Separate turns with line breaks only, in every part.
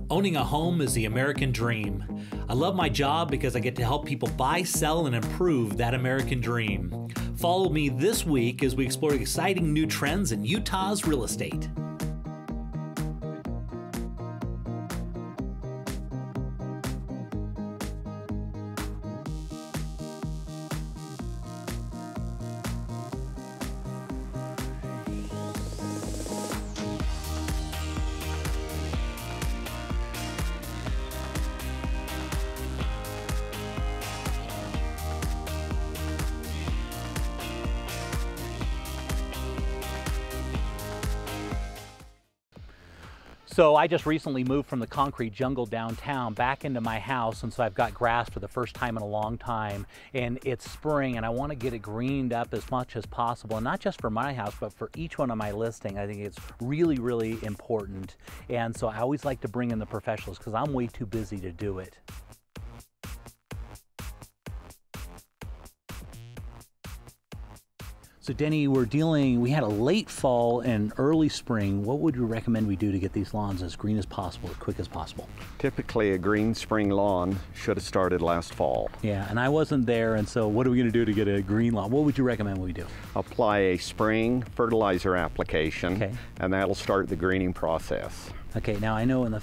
Owning a home is the American dream. I love my job because I get to help people buy, sell, and improve that American dream. Follow me this week as we explore exciting new trends in Utah's real estate. So I just recently moved from the concrete jungle downtown back into my house, and so I've got grass for the first time in a long time, and it's spring and I want to get it greened up as much as possible, and not just for my house but for each one of my listings. I think it's really, really important, and so I always like to bring in the professionals because I'm way too busy to do it. So Denny, we had a late fall and early spring. What would you recommend we do to get these lawns as green as possible, as quick as possible?
Typically a green spring lawn should have started last fall.
Yeah, and I wasn't there, and so what are we gonna do to get a green lawn? What would you recommend we do?
Apply a spring fertilizer application,
okay,
and that'll start the greening process.
Okay, now I know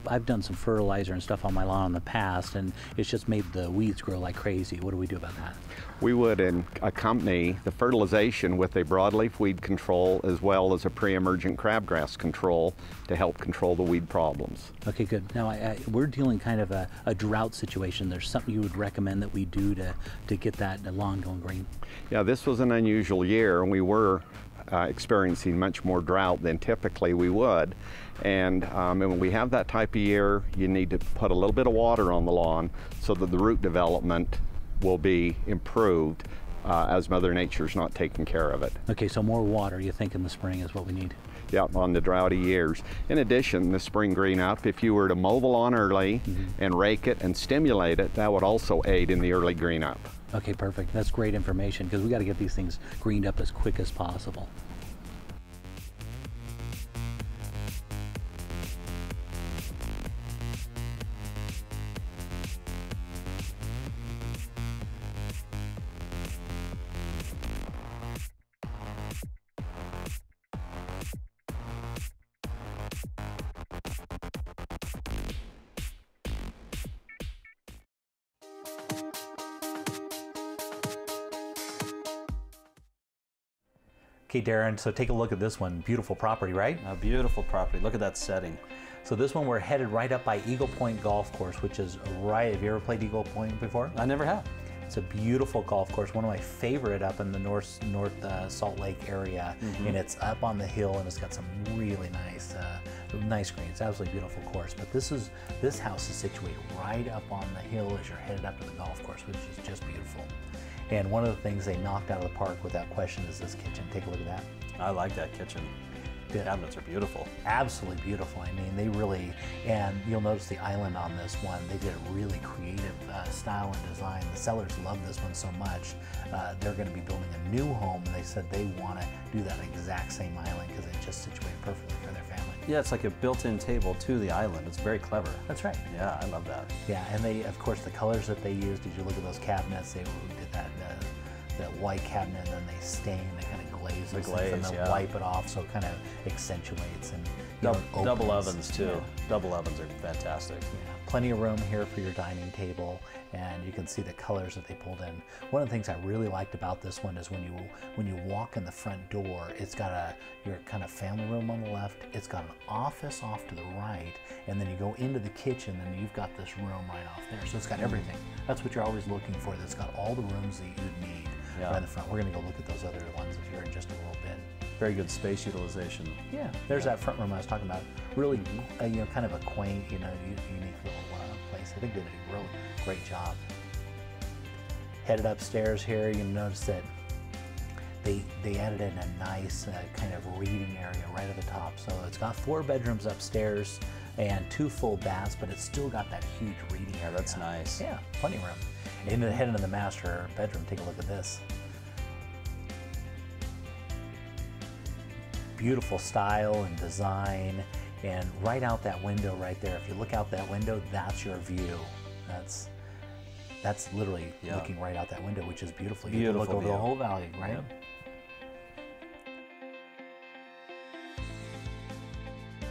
I've done some fertilizer and stuff on my lawn in the past, and it's just made the weeds grow like crazy. What do we do about that?
We would accompany the fertilization with a broadleaf weed control as well as a pre-emergent crabgrass control to help control the weed problems.
Okay, good. Now we're dealing kind of a drought situation. There's something you would recommend that we do to get that lawn going green?
Yeah, this was an unusual year, and we were experiencing much more drought than typically we would. And when we have that type of year, you need to put a little bit of water on the lawn so that the root development will be improved as Mother Nature's not taking care of it.
Okay, so more water you think in the spring is what we need?
Yeah, on the droughty years. In addition, the spring green up, if you were to mow the lawn early and rake it and stimulate it, that would also aid in the early green up.
Okay, perfect. That's great information because we got to get these things greened up as quick as possible. Okay, Darren, so take a look at this one. Beautiful property, right?
A beautiful property. Look at that setting.
So this one, we're headed right up by Eagle Point Golf Course, which is right, have you ever played Eagle Point before?
I never have.
It's a beautiful golf course, one of my favorite up in the North Salt Lake area, and it's up on the hill, and it's got some really nice green. It's absolutely beautiful course. But this house is situated right up on the hill as you're headed up to the golf course, which is just beautiful. And one of the things they knocked out of the park without question is this kitchen. Take a look at that.
I like that kitchen. The cabinets are beautiful.
Absolutely beautiful. I mean, they really, and you'll notice the island on this one, they did a really creative style and design. The sellers love this one so much. They're going to be building a new home, and they said they want to do that exact same island because it's just situated perfectly for their family.
Yeah, it's like a built-in table to the island. It's very clever.
That's right.
Yeah, I love that.
Yeah, and they, of course, the colors that they used, did you look at those cabinets? They did that white cabinet, and then they stain, they kind of glaze
the
this
glaze,
and then wipe it off, so it kind of accentuates and
double ovens too.
Yeah.
Double ovens are fantastic.
Yeah, plenty of room here for your dining table, and you can see the colors that they pulled in. One of the things I really liked about this one is when you walk in the front door, it's got your kind of family room on the left, it's got an office off to the right, and then you go into the kitchen and you've got this room right off there. So it's got everything. That's what you're always looking for. That's got all the rooms that you'd need right in the front. We're going to go look at those other ones here in just a little bit.
Very good space utilization.
Yeah, there's that front room I was talking about. Really, kind of a quaint, unique little place. I think they did a really great job. Headed upstairs here, you notice that they added in a nice kind of reading area right at the top. So it's got 4 bedrooms upstairs and 2 full baths, but it's still got that huge reading area.
Yeah, that's nice.
Yeah, plenty of room. And head into the master bedroom. Take a look at this. beautiful style and design. And right out that window right there, if you look out that window, that's your view. That's literally looking right out that window, which is beautiful. You can look over the whole valley, right?
Yep.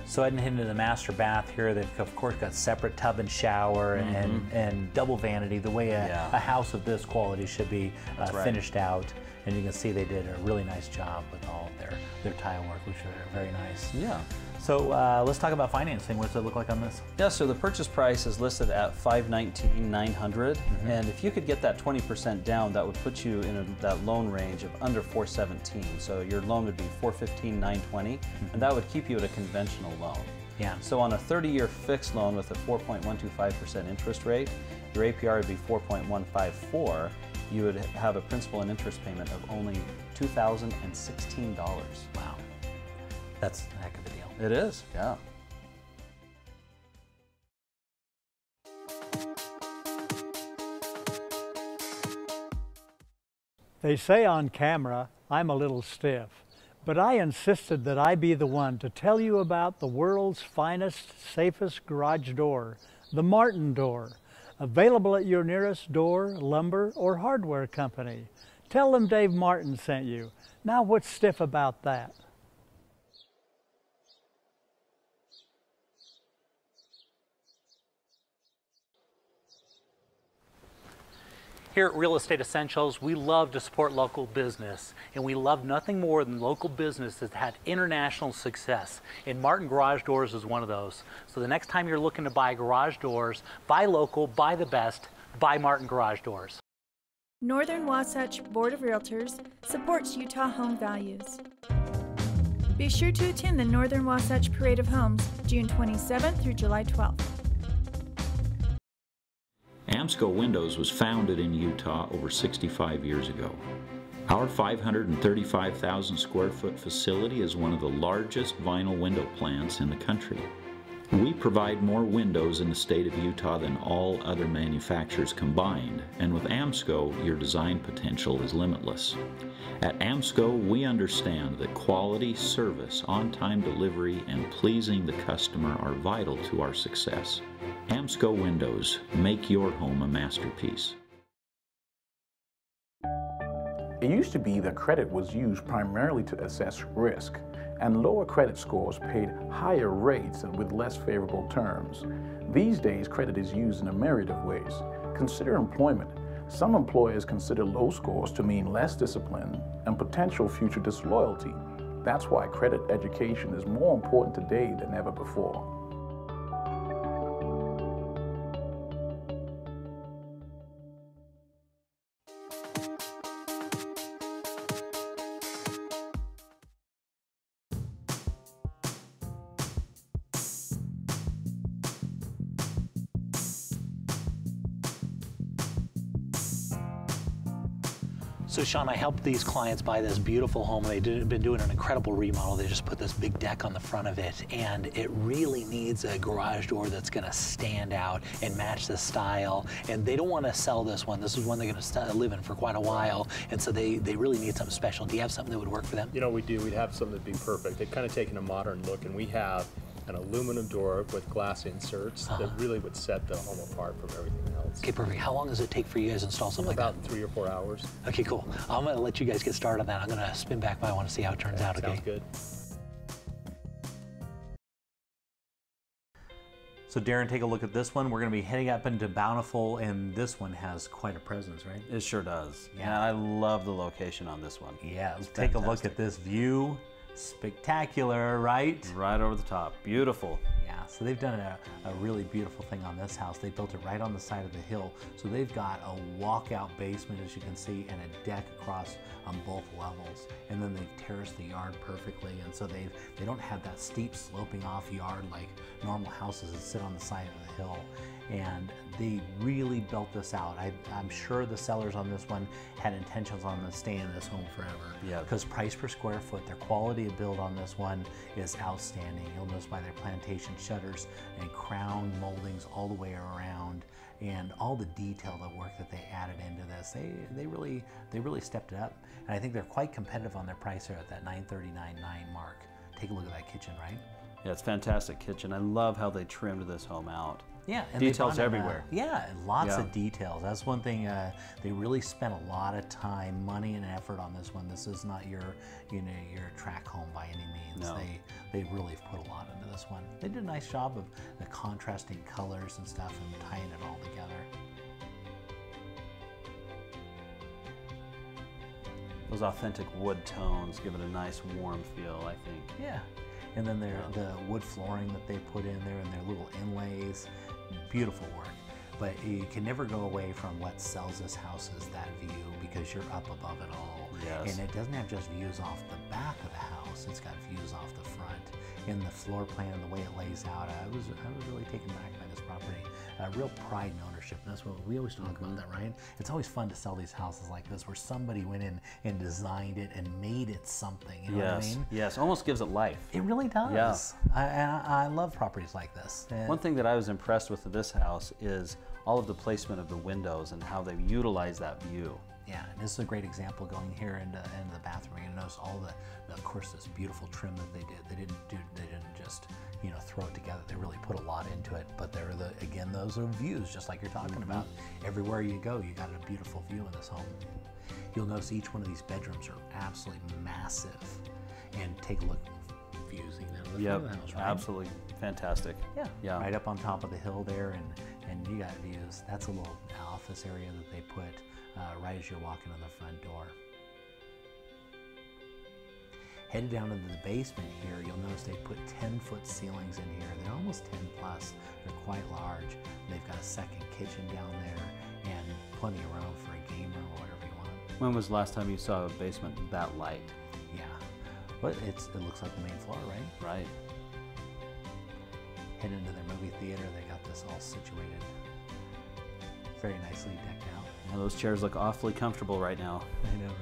So heading into the master bath here, they've of course got separate tub and shower and double vanity, the way a house of this quality should be finished out. And you can see they did a really nice job with all of their tile work, which are very nice.
Yeah.
So let's talk about financing. What does it look like on this?
Yeah, so the purchase price is listed at $519,900, and if you could get that 20% down, that would put you in that loan range of under $417. So your loan would be $415,920, and that would keep you at a conventional loan.
Yeah.
So on a 30-year fixed loan with a 4.125% interest rate, your APR would be 4.154. You would have a principal and interest payment of only $2,016.
Wow, that's a heck of a deal.
It is, yeah.
They say on camera I'm a little stiff, but I insisted that I be the one to tell you about the world's finest, safest garage door, the Martin Door, available at your nearest door, lumber, or hardware company. Tell them Dave Martin sent you. Now what's stiff about that?
Here at Real Estate Essentials, we love to support local business, and we love nothing more than local business that's had international success. And Martin Garage Doors is one of those. So the next time you're looking to buy garage doors, buy local, buy the best, buy Martin Garage Doors.
Northern Wasatch Board of Realtors supports Utah home values. Be sure to attend the Northern Wasatch Parade of Homes, June 27th through July 12th.
Amsco Windows was founded in Utah over 65 years ago. Our 535,000 square foot facility is one of the largest vinyl window plants in the country. We provide more windows in the state of Utah than all other manufacturers combined, and with Amsco, your design potential is limitless. At Amsco, we understand that quality, service, on-time delivery, and pleasing the customer are vital to our success. Amsco Windows, make your home a masterpiece.
It used to be that credit was used primarily to assess risk, and lower credit scores paid higher rates and with less favorable terms. These days, credit is used in a myriad of ways. Consider employment. Some employers consider low scores to mean less discipline and potential future disloyalty. That's why credit education is more important today than ever before.
So Sean, I helped these clients buy this beautiful home. They've been doing an incredible remodel. They just put this big deck on the front of it, and it really needs a garage door that's gonna stand out and match the style. And they don't wanna sell this one. This is one they're gonna live in for quite a while, and so they really need something special. Do you have something that would work for them?
You know, we do. We'd have something that'd be perfect. They've kind of taken a modern look, and we have an aluminum door with glass inserts that really would set the home apart from everything else.
Okay, perfect. How long does it take for you guys to install something like that?
About 3 or 4 hours.
Okay, cool. I'm gonna let you guys get started on that. I'm gonna spin back by. I wanna see how it turns out, okay?
Sounds good.
So Darren, take a look at this one. We're gonna be heading up into Bountiful, and this one has quite a presence, right?
It sure does.
Yeah.
Yeah, I love the location on this one.
Yeah, let's take a look at this view. Spectacular, right?
Right over the top. Beautiful.
Yeah, so they've done a really beautiful thing on this house. They built it right on the side of the hill. So they've got a walkout basement, as you can see, and a deck across on both levels. And then they've terraced the yard perfectly. And so they don't have that steep sloping off yard like normal houses that sit on the side of the hill. And they really built this out. I'm sure the sellers on this one had intentions on staying in this home forever.
Yeah.
Because price per square foot, their quality of build on this one is outstanding. You'll notice by their plantation shutters and crown moldings all the way around, and all the detail, the work that they added into this. They really stepped it up. And I think they're quite competitive on their price here at that $939.9 mark. take a look at that kitchen, right?
Yeah, it's a fantastic kitchen. I love how they trimmed this home out.
Yeah, and
details everywhere.
Yeah, and lots of details. That's one thing. They really spent a lot of time, money, and effort on this one. This is not your, your track home by any means.
No.
They really put a lot into this one. They did a nice job of the contrasting colors and stuff and tying it all together.
Those authentic wood tones give it a nice warm feel, I think.
Yeah, and then the wood flooring that they put in there and their little inlays, beautiful work. But you can never go away from what sells this house is that view, because you're up above it all.
Yes.
And it doesn't have just views off the back of the house, it's got views off the front. And the floor plan, the way it lays out, I was really taken back by this property. Real pride and ownership, and that's what we always talk about that, right? It's always fun to sell these houses like this where somebody went in and designed it and made it something, you know what I mean?
Yes, almost gives it life.
It really does.
Yeah.
I love properties like this.
One thing that I was impressed with this house is all of the placement of the windows and how they utilize that view.
Yeah, and this is a great example going here into the bathroom. You notice all of course, this beautiful trim that they did. They didn't just throw it together. They really put a lot into it. But again, those are views, just like you're talking about. Everywhere you go, you got a beautiful view in this home. You'll notice each one of these bedrooms are absolutely massive. And take a look, views even out of the front of the house, right?
Absolutely fantastic.
Yeah, right up on top of the hill there, and you got views. That's a little office area that they put right as you're walking in the front door. Headed down into the basement here, you'll notice they put 10-foot ceilings in here. They're almost 10 plus. They're quite large. They've got a second kitchen down there and plenty of room for a game room or whatever you want.
When was the last time you saw a basement that light?
Yeah, but it looks like the main floor, right?
Right.
Head into their movie theater. They got this all situated. Very nicely decked out.
Yeah, those chairs look awfully comfortable right now.
I know, right?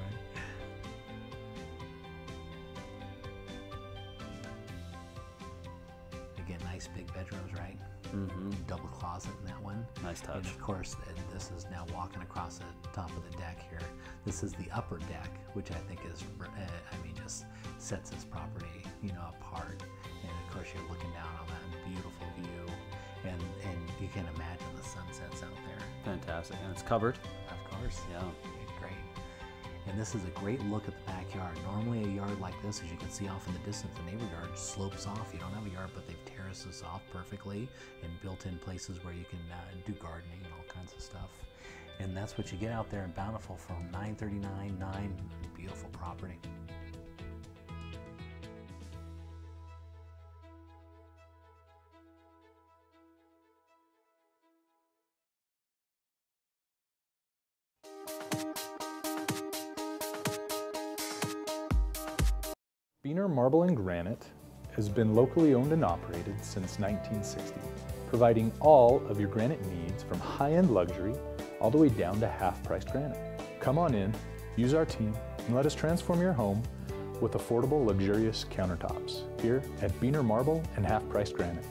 Again, nice big bedrooms, right? Double closet in that one.
Nice touch.
And of course, this is now walking across the top of the deck here. This is the upper deck, which I think is, just sets this property, apart. And of course, you're looking down on that beautiful view, and you can imagine the sunsets out there.
Fantastic, and it's covered.
Of course.
Yeah.
Great. And this is a great look at the backyard. Normally a yard like this, as you can see off in the distance, the neighbor yard slopes off. You don't have a yard, but they've terraced this off perfectly and built in places where you can do gardening and all kinds of stuff. And that's what you get out there in Bountiful from 939 beautiful property.
Beener Marble and Granite has been locally owned and operated since 1960, providing all of your granite needs from high-end luxury all the way down to half-priced granite. Come on in, use our team, and let us transform your home with affordable, luxurious countertops here at Beener Marble and Half-Priced Granite.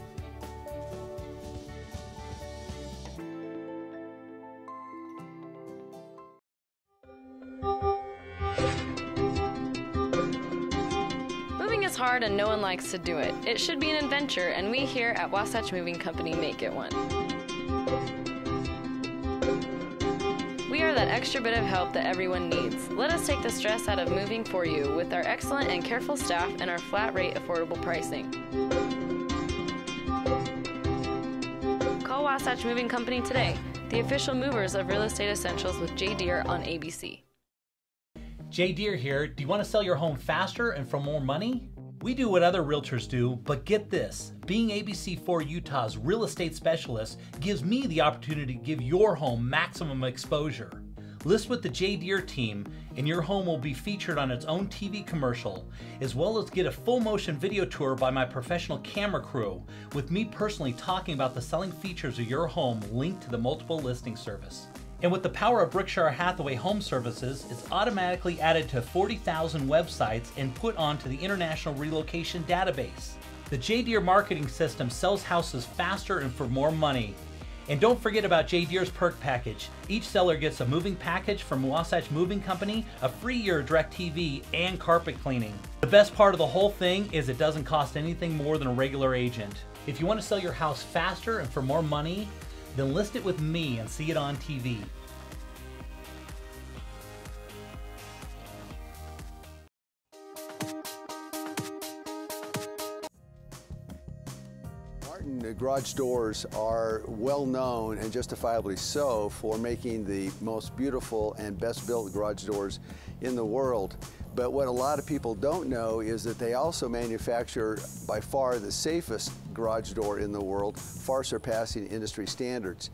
Hard and no one likes to do it. It should be an adventure, and we here at Wasatch Moving Company make it one. We are that extra bit of help that everyone needs. Let us take the stress out of moving for you with our excellent and careful staff and our flat rate affordable pricing. Call Wasatch Moving Company today, the official movers of Real Estate Essentials with Jay Deere on ABC.
Jay Deere here. Do you want to sell your home faster and for more money? We do what other realtors do, but get this. Being ABC4 Utah's real estate specialist gives me the opportunity to give your home maximum exposure. List with the Jay Deere team and your home will be featured on its own TV commercial, as well as get a full motion video tour by my professional camera crew, with me personally talking about the selling features of your home linked to the multiple listing service. And with the power of Berkshire Hathaway Home Services, it's automatically added to 40,000 websites and put onto the International Relocation Database. The Jay Deere marketing system sells houses faster and for more money. And don't forget about J. Deere's perk package. Each seller gets a moving package from Wasatch Moving Company, a free year of DirecTV, and carpet cleaning. The best part of the whole thing is it doesn't cost anything more than a regular agent. If you want to sell your house faster and for more money, then list it with me and see it on TV.
Martin garage doors are well known, and justifiably so, for making the most beautiful and best built garage doors in the world. But what a lot of people don't know is that they also manufacture by far the safest garage door in the world, far surpassing industry standards.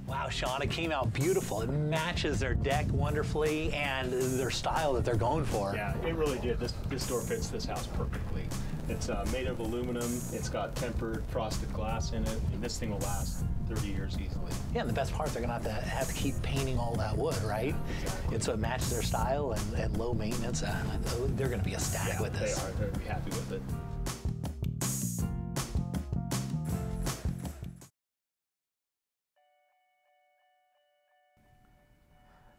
Wow, Sean, it came out beautiful. It matches their deck wonderfully and their style that they're going for.
Yeah, it really did. This door fits this house perfectly. It's made of aluminum. It's got tempered frosted glass in it, and this thing will last 30 years easily.
Yeah, and the best part, they're gonna have to keep painting all that wood, right?
Exactly.
And so it matches their style and low maintenance. They're gonna be ecstatic with this.
They are. They're gonna be happy with it.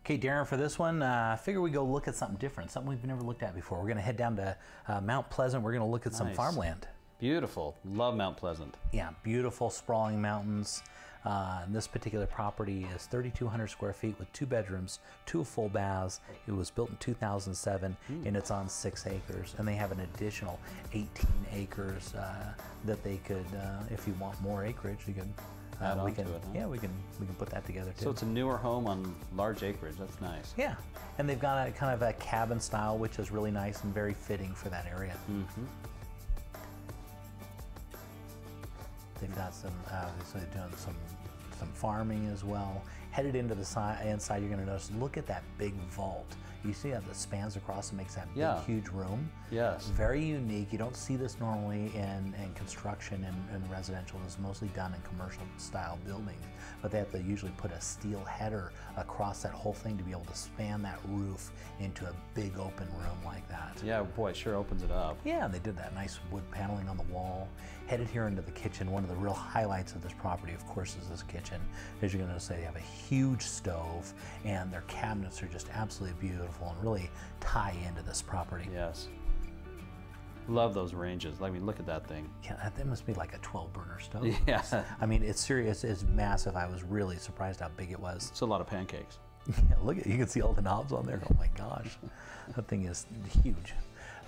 Okay, Darren, for this one, I figure we go look at something different, something we've never looked at before. We're gonna head down to Mount Pleasant. We're gonna look at some farmland.
Beautiful. Love Mount Pleasant.
Yeah, beautiful sprawling mountains. This particular property is 3,200 square feet with 2 bedrooms, 2 full baths. It was built in 2007 and it's on 6 acres. And they have an additional 18 acres that they could, if you want more acreage, you can
add
we
on
can,
to it, huh?
yeah, we can put that together too.
So it's a newer home on large acreage. That's nice.
Yeah, and they've got a kind of a cabin style, which is really nice and very fitting for that area. They've got some, obviously doing some farming as well. Headed into the inside, you're going to notice, look at that big vault. You see how that spans across and makes that big, huge room?
Yes.
Very unique. You don't see this normally in construction and residential. It's mostly done in commercial style buildings. But they have to usually put a steel header across that whole thing to be able to span that roof into a big open room like that.
Yeah, boy, it sure opens it up.
Yeah, they did that nice wood paneling on the wall. Headed here into the kitchen. One of the real highlights of this property, of course, is this kitchen. As you're going to say, they have a huge stove, and their cabinets are just absolutely beautiful and really tie into this property.
Yes. Love those ranges. I mean, look at that thing.
Yeah, that must be like a 12-burner stove.
Yeah.
I mean, it's serious. It's massive. I was really surprised how big it was.
It's a lot of pancakes.
Yeah, look at, you can see all the knobs on there. Oh my gosh, that thing is huge.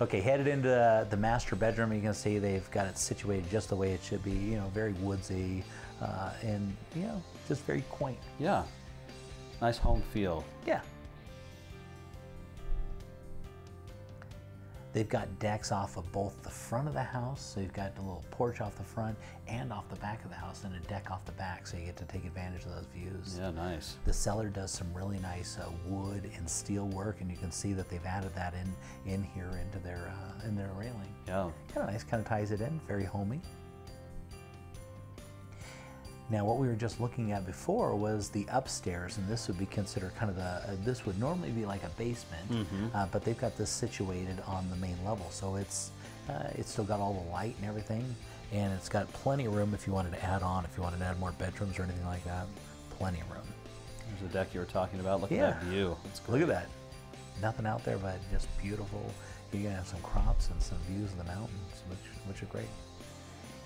Okay, headed into the master bedroom. You can see they've got it situated just the way it should be. You know, very woodsy, and you know, just very quaint.
Yeah. Nice home feel.
Yeah. They've got decks off of both the front of the house, so you've got a little porch off the front and off the back of the house, and a deck off the back, so you get to take advantage of those views.
Yeah, nice.
The seller does some really nice wood and steel work, and you can see that they've added that in here into their railing.
Yeah.
Kind of nice, kind of ties it in, very homey. Now, what we were just looking at before was the upstairs, and this would be considered kind of this would normally be like a basement, but they've got this situated on the main level. So it's still got all the light and everything, and it's got plenty of room if you wanted to add on, if you wanted to add more bedrooms or anything like that, plenty of room.
There's the deck you were talking about. Look at that view.
Look at that. Nothing out there but just beautiful. You're gonna have some crops and some views of the mountains, which are great.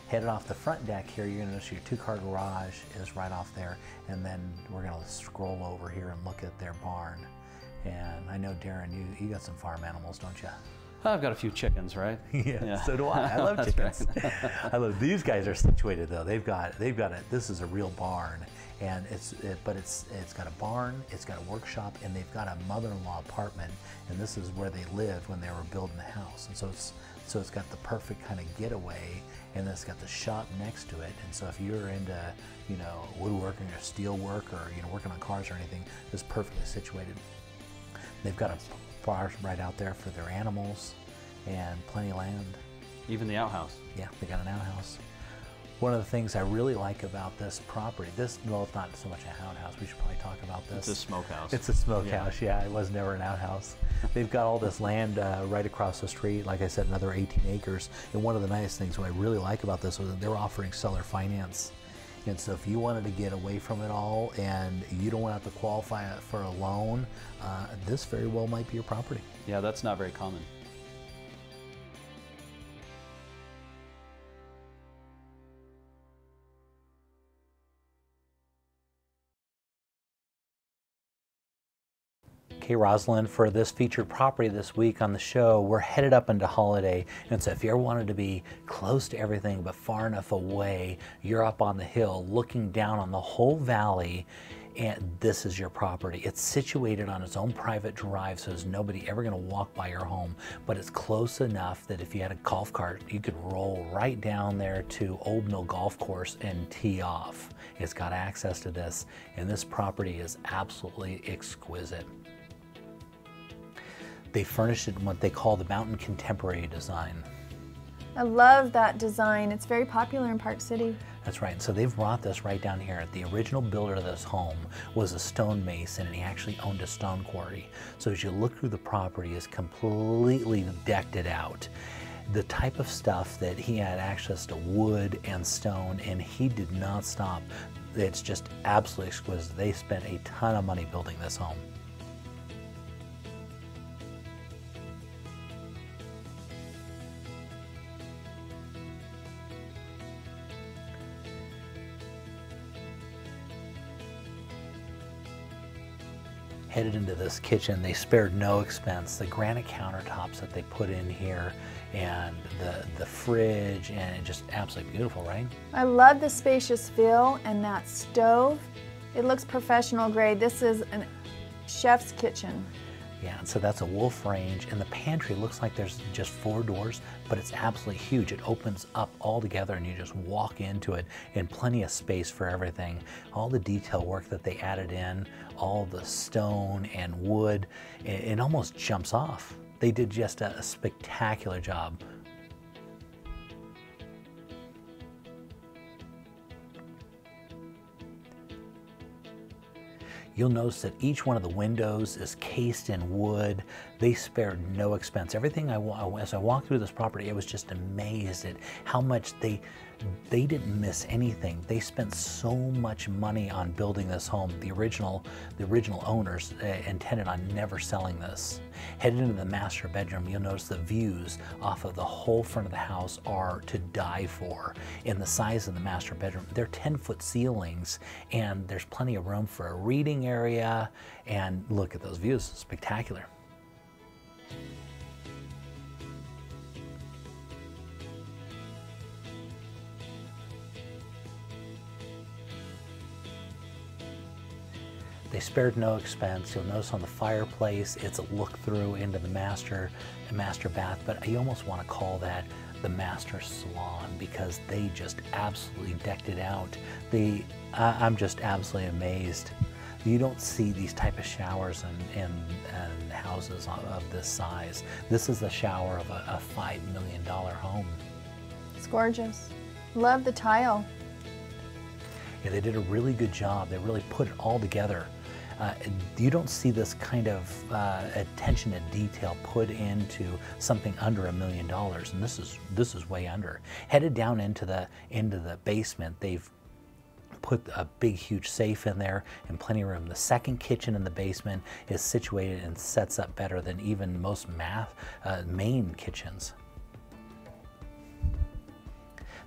Headed off the front deck here, you're going to notice your 2-car garage is right off there, and then we're going to scroll over here and look at their barn. And I know, Darren, you got some farm animals, don't you?
I've got a few chickens, right?
Yeah, so do I. I love chickens. Right. I love these guys are situated though. They've got this is a real barn, and it's got a barn, it's got a workshop, and they've got a mother-in-law apartment, and this is where they lived when they were building the house. And so it's got the perfect kind of getaway, and then it's got the shop next to it. And so if you're into, you know, woodworking or steel work, or, you know, working on cars or anything, it's perfectly situated. They've got a bar right out there for their animals and plenty of land.
Even the outhouse.
Yeah, they got an outhouse. One of the things I really like about this property, well, it's not so much a outhouse, we should probably talk about this.
It's a smokehouse.
It's a smokehouse, yeah. It was never an outhouse. They've got all this land right across the street, like I said, another 18 acres. And one of the nice things what I really like about this was that they're offering seller finance. And so if you wanted to get away from it all and you don't want to have to qualify for a loan, this very well might be your property.
Yeah, that's not very common.
Okay, Rosalind, for this featured property this week on the show, we're headed up into Holiday. And so if you ever wanted to be close to everything but far enough away, you're up on the hill looking down on the whole valley, and this is your property. It's situated on its own private drive, so there's nobody ever going to walk by your home, but it's close enough that if you had a golf cart, you could roll right down there to Old Mill Golf Course and tee off. It's got access to this, and this property is absolutely exquisite. They furnished it in what they call the Mountain Contemporary design.
I love that design. It's very popular in Park City.
That's right. So they've brought this right down here. The original builder of this home was a stonemason, and he actually owned a stone quarry. So as you look through the property, it's completely decked it out. The type of stuff that he had access to wood and stone, and he did not stop. It's just absolutely exquisite. They spent a ton of money building this home. Headed into this kitchen, they spared no expense. The granite countertops that they put in here, and the fridge, and it just absolutely beautiful, right?
I love the spacious feel and that stove. It looks professional grade. This is a chef's kitchen.
Yeah, and so that's a Wolf range, and the pantry looks like there's just 4 doors, but it's absolutely huge. It opens up all together, and you just walk into it, and plenty of space for everything. All the detail work that they added in, all the stone and wood, it almost jumps off. They did just a spectacular job. You'll notice that each one of the windows is cased in wood. They spared no expense. Everything as I walked through this property, I was just amazed at how much they didn't miss anything. They spent so much money on building this home. The original owners intended on never selling this. Headed into the master bedroom, you'll notice the views off of the whole front of the house are to die for. In the size of the master bedroom, they're 10-foot ceilings, and there's plenty of room for a reading area. And look at those views, spectacular. They spared no expense. You'll notice on the fireplace, it's a look through into the master bath, but I almost want to call that the master salon because they just absolutely decked it out. I'm just absolutely amazed. You don't see these type of showers in houses of this size. This is the shower of a $5 million home.
It's gorgeous. Love the tile.
Yeah, they did a really good job. They really put it all together. You don't see this kind of attention to detail put into something under $1 million, and this is way under. Headed down into the basement, they've put a big, huge safe in there and plenty of room. The second kitchen in the basement is situated and sets up better than even most main kitchens.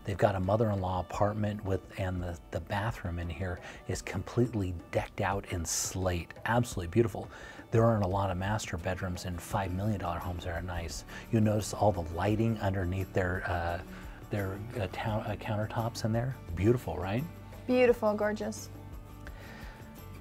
They've got a mother-in-law apartment and the bathroom in here is completely decked out in slate. Absolutely beautiful. There aren't a lot of master bedrooms in $5 million homes that are nice. You'll notice all the lighting underneath their countertops in there. Beautiful, right?
Beautiful, gorgeous.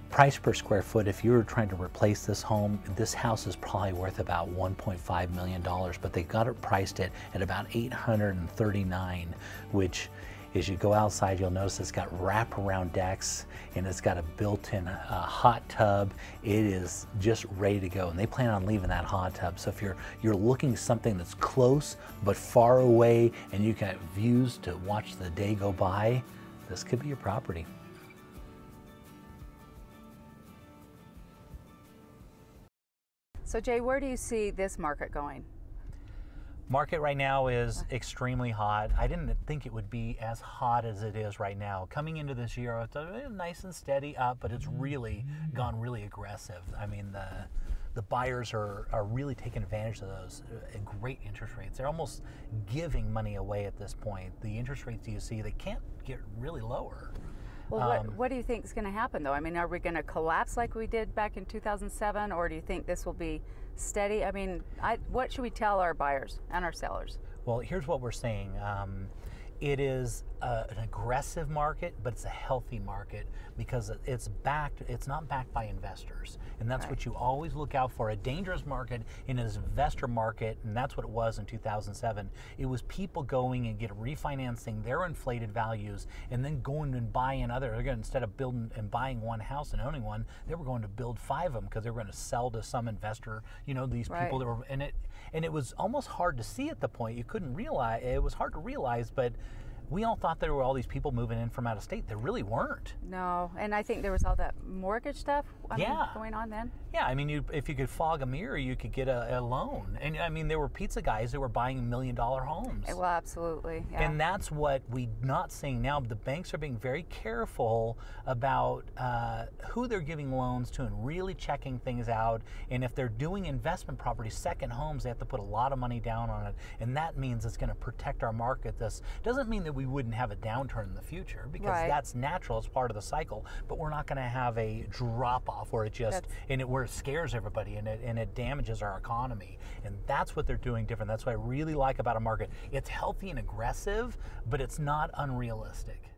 Price per square foot, if you were trying to replace this home, this house is probably worth about $1.5 million, but they got it priced at about $839, which as you go outside, you'll notice it's got wraparound decks and it's got a built-in hot tub. It is just ready to go, and they plan on leaving that hot tub. So if you're looking something that's close but far away and you got views to watch the day go by, this could be your property.
So Jay, where do you see this market going?
Market right now is extremely hot. I didn't think it would be as hot as it is right now. Coming into this year, it's nice and steady up, but it's really gone really aggressive. I mean, the buyers are really taking advantage of those great interest rates. They're almost giving money away at this point. The interest rates you see, they can't get really lower.
Well, what do you think is going to happen, though? I mean, are we going to collapse like we did back in 2007, or do you think this will be steady? I mean, what should we tell our buyers and our sellers?
Well, here's what we're saying. It is an aggressive market, but it's a healthy market because it's not backed by investors. And that's what you always look out for. A dangerous market in an investor market, and that's what it was in 2007. It was people going and refinancing their inflated values and then going and buying instead of building and buying one house and owning one, they were going to build 5 of them because they were going to sell to some investor, these people that were in it. And it was almost hard to see at the point. You couldn't realize, it was hard to realize, but we all thought there were all these people moving in from out of state. There really weren't.
No, and I think there was all that mortgage stuff going on then.
Yeah, I mean, if you could fog a mirror, you could get a loan. And I mean, there were pizza guys that were buying $1 million homes.
Well, absolutely. Yeah.
And that's what we're not seeing now. The banks are being very careful about who they're giving loans to and really checking things out. And if they're doing investment properties, second homes, they have to put a lot of money down on it. And that means it's going to protect our market. This doesn't mean that we wouldn't have a downturn in the future, because that's natural. It's part of the cycle. But we're not going to have a drop off where where it scares everybody and it damages our economy. And that's what they're doing different. That's what I really like about a market. It's healthy and aggressive, but it's not unrealistic.